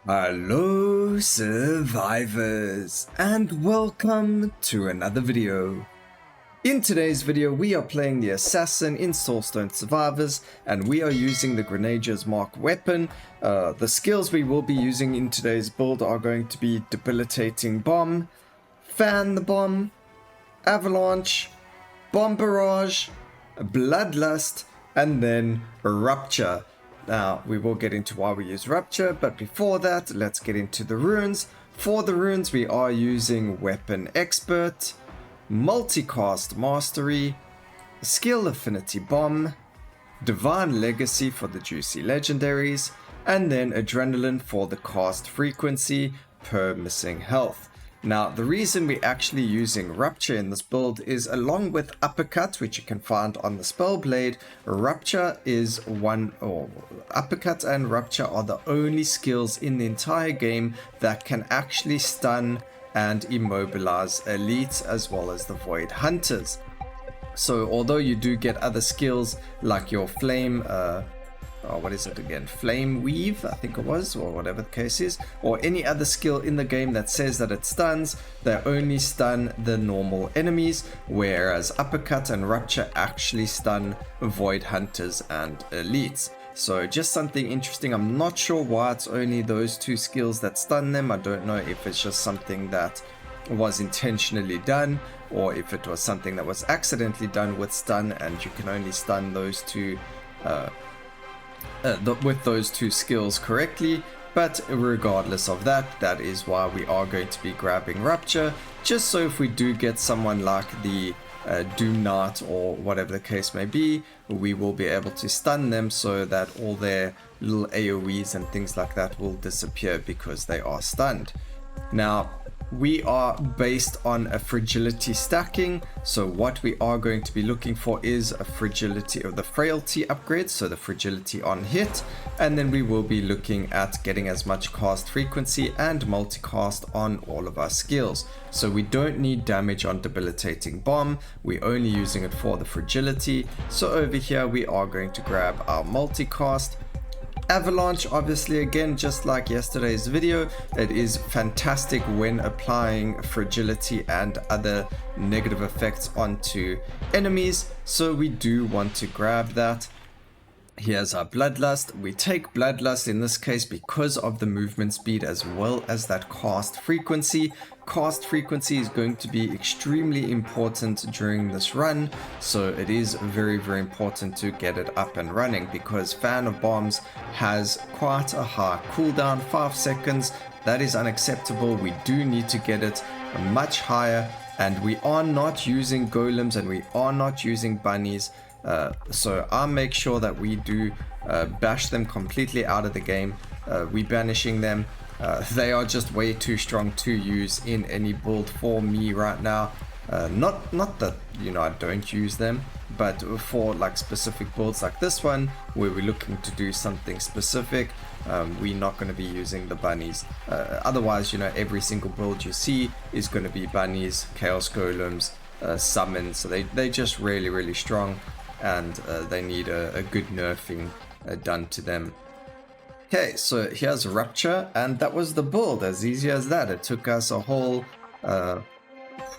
Hello survivors, and welcome to another video. In today's video we are playing the Assassin in Soulstone Survivors, and we are using the Grenadier's Mark weapon. The skills we will be using in today's build are going to be Debilitating Bomb, Fan the Bomb, Avalanche, Bomb Barrage, Bloodlust, and then Rupture. Now, we will get into why we use Rupture, but before that, let's get into the runes. For the runes, we are using Weapon Expert, Multicast Mastery, Skill Affinity Bomb, Divine Legacy for the Juicy Legendaries, and then Adrenaline for the cast frequency per missing health. Now, the reason we're actually using Rupture in this build is, along with Uppercut, which you can find on the spell blade, Rupture is Uppercut and Rupture are the only skills in the entire game that can actually stun and immobilize elites as well as the Void Hunters. So although you do get other skills like your Flame, Flame Weave, I think it was, or whatever the case is, or any other skill in the game that says that it stuns, they only stun the normal enemies, whereas Uppercut and Rupture actually stun Void Hunters and Elites. So just something interesting. I'm not sure why it's only those two skills that stun them. I don't know if it's just something that was intentionally done, or if it was something that was accidentally done with stun, and you can only stun those two with those two skills correctly. But regardless of that, that is why we are going to be grabbing Rupture, just so if we do get someone like the Doom Knight or whatever the case may be, we will be able to stun them so that all their little AoEs and things like that will disappear because they are stunned. Now, we are based on a fragility stacking, so what we are going to be looking for is a fragility of the frailty upgrade, so the fragility on hit, and then we will be looking at getting as much cast frequency and multicast on all of our skills. So we don't need damage on Debilitating Bomb, we're only using it for the fragility. So over here we are going to grab our multicast. Avalanche, obviously, again, just like yesterday's video, it is fantastic when applying fragility and other negative effects onto enemies, so we do want to grab that. Here's our Bloodlust. We take Bloodlust in this case because of the movement speed as well as that cast frequency. Cast frequency is going to be extremely important during this run, so it is very, very important to get it up and running, because Fan of Bombs has quite a high cooldown, 5 seconds. That is unacceptable. We do need to get it much higher, and we are not using golems and we are not using bunnies. So I'll make sure that we do bash them completely out of the game. We banishing them. They are just way too strong to use in any build for me right now. Not that, you know, I don't use them, but for like specific builds like this one where we're looking to do something specific, we're not going to be using the bunnies. Otherwise, you know, every single build you see is going to be bunnies, chaos golems, summons. So they're just really, really strong, and they need a good nerfing done to them. Okay, so here's Rupture, and that was the build, as easy as that. It took us a whole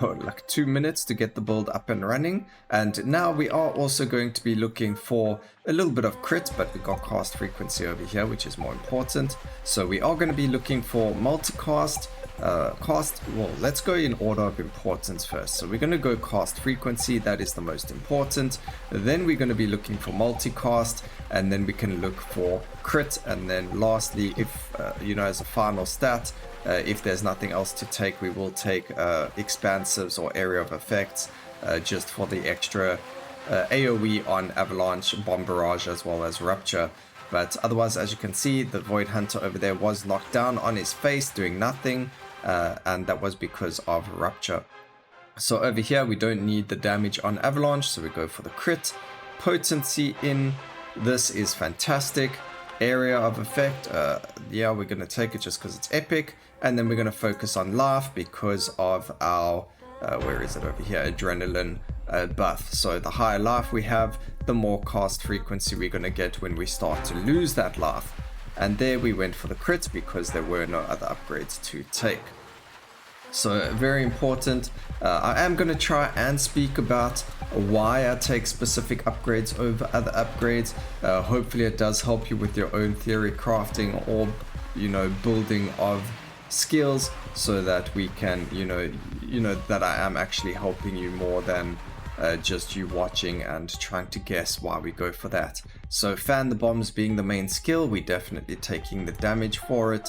like 2 minutes to get the build up and running, and now we are also going to be looking for a little bit of crit, but we got cast frequency over here, which is more important. So we are going to be looking for multicast. Well, let's go in order of importance first. So we're going to go cast frequency, that is the most important. Then we're going to be looking for multicast, and then we can look for crit, and then lastly, if you know, as a final stat, if there's nothing else to take, we will take expansives or area of effects, just for the extra AoE on Avalanche, Bomb Barrage, as well as Rupture. But otherwise, as you can see, the Void Hunter over there was knocked down on his face, doing nothing, and that was because of Rupture. So over here, we don't need the damage on Avalanche, so we go for the crit. Potency in this is fantastic. Area of effect, yeah, we're going to take it just because it's epic. And then we're going to focus on life because of our, where is it over here, adrenaline buff. So the higher life we have, the more cast frequency we're going to get when we start to lose that life. and there we went for the crit because there were no other upgrades to take. So very important. I am going to try and speak about why I take specific upgrades over other upgrades. Hopefully it does help you with your own theory crafting or, you know, building of skills, so that we can, you know that I am actually helping you more than just you watching and trying to guess why we go for that. So fan the bombs being the main skill, we definitely taking the damage for it.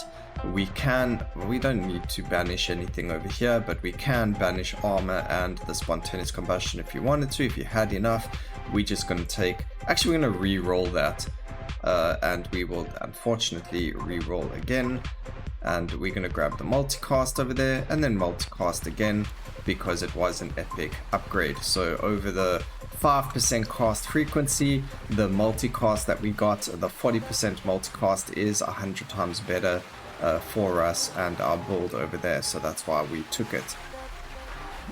We don't need to banish anything over here, but we can banish armor and the spontaneous combustion if you wanted to, if you had enough. We're just going to take, actually we're going to re-roll that, and we will unfortunately re-roll again, and we're going to grab the multicast over there and then multicast again because it was an epic upgrade. So over the 5% cast frequency, the multicast that we got, the 40% multicast, is 100 times better for us and our build over there, so that's why we took it.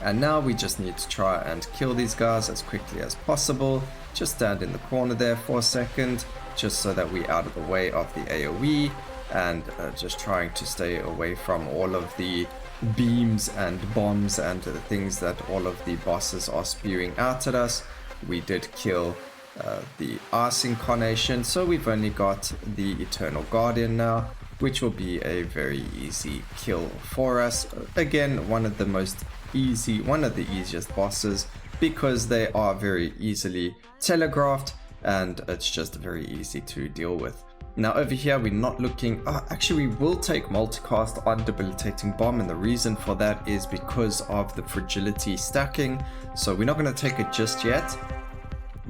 And now we just need to try and kill these guys as quickly as possible. Just stand in the corner there for a second, just so that we're out of the way of the AoE, and just trying to stay away from all of the beams and bombs and the things that all of the bosses are spewing out at us. We did kill the Ice Incarnation, so we've only got the Eternal Guardian now, which will be a very easy kill for us. Again, one of the easiest bosses, because they are very easily telegraphed and it's just very easy to deal with. Now over here we're not looking, actually we will take multicast on Debilitating Bomb, and the reason for that is because of the Fragility stacking. So we're not going to take it just yet.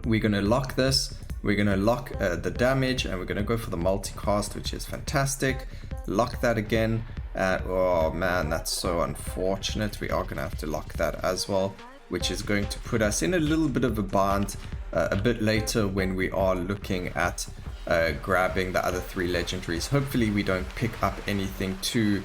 We're going to lock this, we're going to lock the damage, and we're going to go for the multicast, which is fantastic. Lock that again. Oh man, that's so unfortunate. We are going to have to lock that as well, which is going to put us in a little bit of a bind a bit later when we are looking at grabbing the other 3 legendaries. Hopefully we don't pick up anything too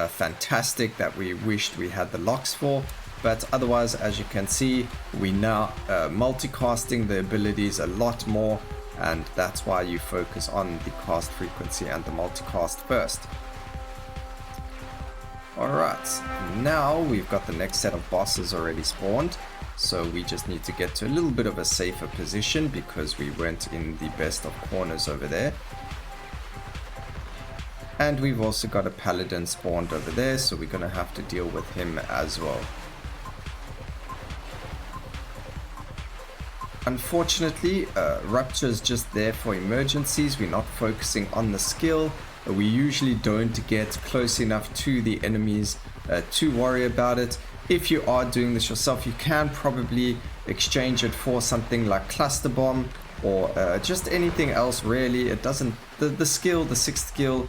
fantastic that we wished we had the locks for, but otherwise, as you can see, we now multicasting the abilities a lot more, and that's why you focus on the cast frequency and the multicast first. Alright, now we've got the next set of bosses already spawned, so we just need to get to a little bit of a safer position because we went in the best of corners over there. And we've also got a paladin spawned over there, so we're going to have to deal with him as well. Unfortunately, Rupture is just there for emergencies. We're not focusing on the skill. We usually don't get close enough to the enemies to worry about it. If you are doing this yourself, you can probably exchange it for something like Cluster Bomb or just anything else really. It doesn't, the skill, the 6th skill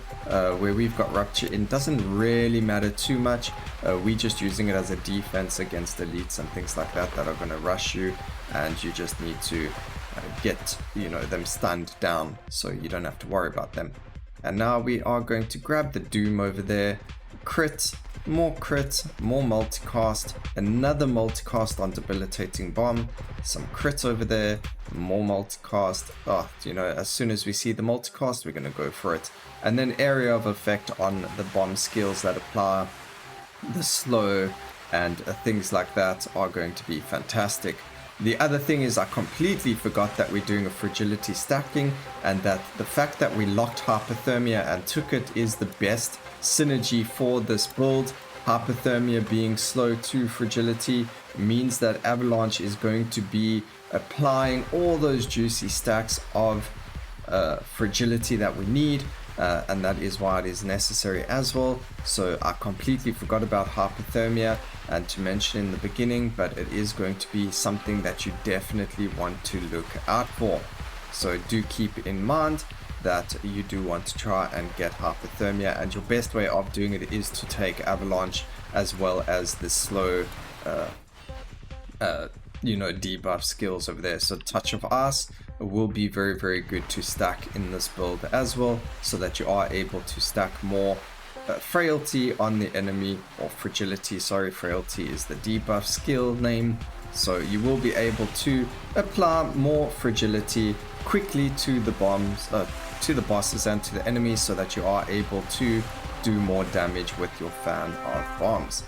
where we've got Rupture in, doesn't really matter too much. We're just using it as a defense against elites and things like that that are going to rush you, and you just need to get, you know, them stunned down so you don't have to worry about them. And now we are going to grab the Doom over there, crit, more multicast, another multicast on Debilitating Bomb, some crit over there, more multicast. You know, as soon as we see the multicast, we're going to go for it. And then area of effect on the bomb skills that apply, the slow and things like that are going to be fantastic. The other thing is I completely forgot that we're doing a Fragility stacking, and that the fact that we locked Hypothermia and took it is the best synergy for this build. Hypothermia being slow to Fragility means that Avalanche is going to be applying all those juicy stacks of Fragility that we need, and that is why it is necessary as well. So I completely forgot about Hypothermia and to mention in the beginning, but it is going to be something that you definitely want to look out for. So do keep in mind that you do want to try and get Hypothermia, and your best way of doing it is to take Avalanche as well as the slow you know, debuff skills over there. So Touch of Ice will be very, very good to stack in this build as well, so that you are able to stack more Frailty on the enemy, or Fragility, sorry, Frailty is the debuff skill name. So you will be able to apply more Fragility quickly to the bombs, to the bosses and to the enemies, so that you are able to do more damage with your fan of bombs.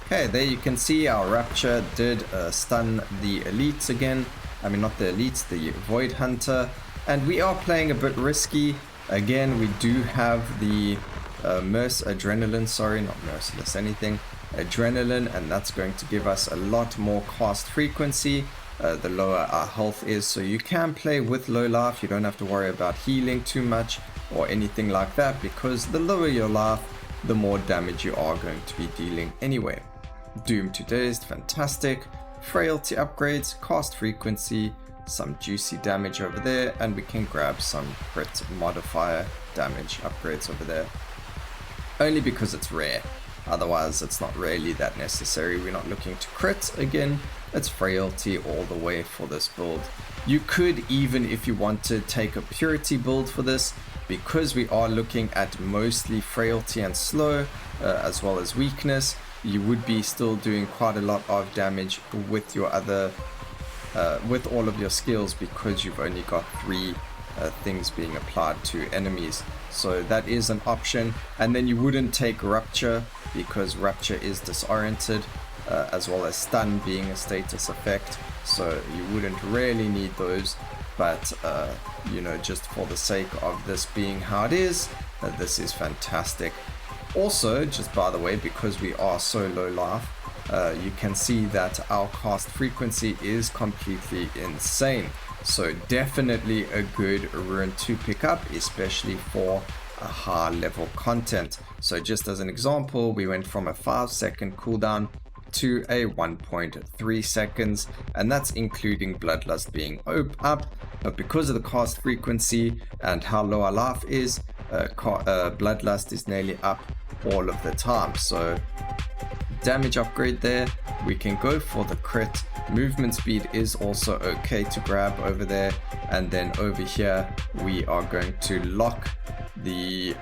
Okay, there you can see our Rupture did stun the elites again. I mean, not the elites, the Void Hunter. And we are playing a bit risky. Again, we do have the Adrenaline, sorry, not Merciless anything. Adrenaline, and that's going to give us a lot more cast frequency. The lower our health is, so you can play with low life. You don't have to worry about healing too much or anything like that, because the lower your life, the more damage you are going to be dealing anyway. Doom to Dazed, fantastic. Frailty upgrades, cast frequency, some juicy damage over there, and we can grab some crit modifier damage upgrades over there. Only because it's rare. Otherwise, it's not really that necessary. We're not looking to crit again. It's frailty all the way for this build. You could even, if you wanted, take a purity build for this, because we are looking at mostly frailty and slow, as well as weakness. You would be still doing quite a lot of damage with your other, with all of your skills, because you've only got 3 things being applied to enemies. So that is an option. And then you wouldn't take Rupture, because Rupture is disoriented, as well as stun being a status effect, so you wouldn't really need those. But you know, just for the sake of this being how it is, this is fantastic. Also, just by the way, because we are so low life, you can see that our cast frequency is completely insane. So definitely a good rune to pick up, especially for a high level content. So just as an example, we went from a 5-second cooldown to a 1.3 seconds, and that's including Bloodlust being up. But because of the cast frequency and how low our life is, Bloodlust is nearly up all of the time. So damage upgrade there. We can go for the crit. Movement speed is also okay to grab over there. And then over here, we are going to lock the,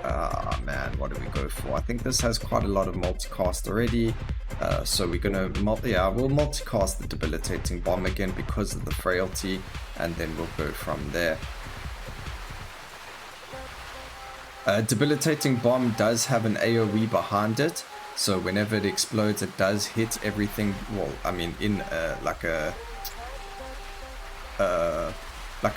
what do we go for? I think this has quite a lot of multicast already. So we're gonna, we'll multicast the Debilitating Bomb again because of the frailty, and then we'll go from there. Debilitating Bomb does have an AoE behind it, so whenever it explodes, it does hit everything. Well, I mean, in like a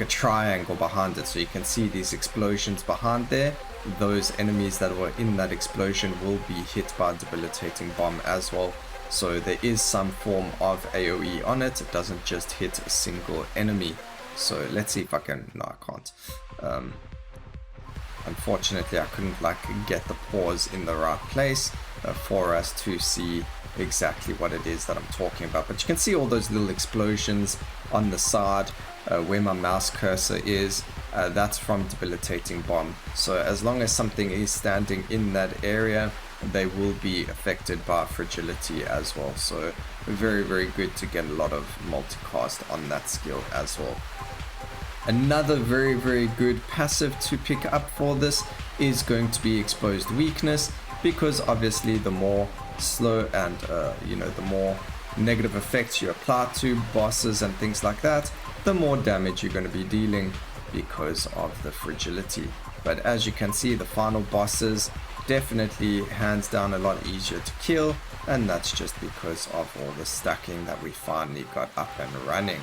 triangle behind it, so you can see these explosions behind there. Those enemies that were in that explosion will be hit by a Debilitating Bomb as well. So there is some form of AoE on it. It doesn't just hit a single enemy. So let's see if I can. No, I can't. Unfortunately, I couldn't get the pause in the right place for us to see exactly what it is that I'm talking about. But you can see all those little explosions on the side where my mouse cursor is. That's from Debilitating Bomb. So as long as something is standing in that area, they will be affected by Fragility as well. So very, very good to get a lot of multicast on that skill as well. Another very, very good passive to pick up for this is going to be Exposed Weakness, because obviously the more slow and the more negative effects you apply to bosses and things like that, the more damage you're going to be dealing because of the fragility. But as you can see, the final bosses definitely hands down a lot easier to kill, and that's just because of all the stacking that we finally got up and running.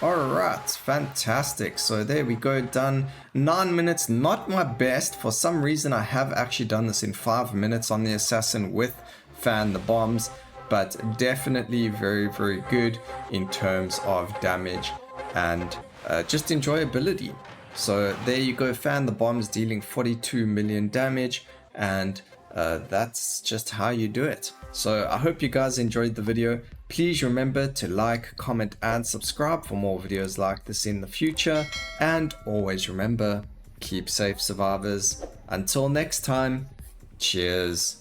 Alright, fantastic. So there we go, done. 9 minutes, not my best. For some reason I have actually done this in 5 minutes on the Assassin with Fan the Bombs, but definitely very, very good in terms of damage and just enjoyability. So there you go, Fan the Bombs dealing 42 million damage, and that's just how you do it. So I hope you guys enjoyed the video. Please remember to like, comment, and subscribe for more videos like this in the future. And always remember, keep safe, survivors. Until next time, cheers.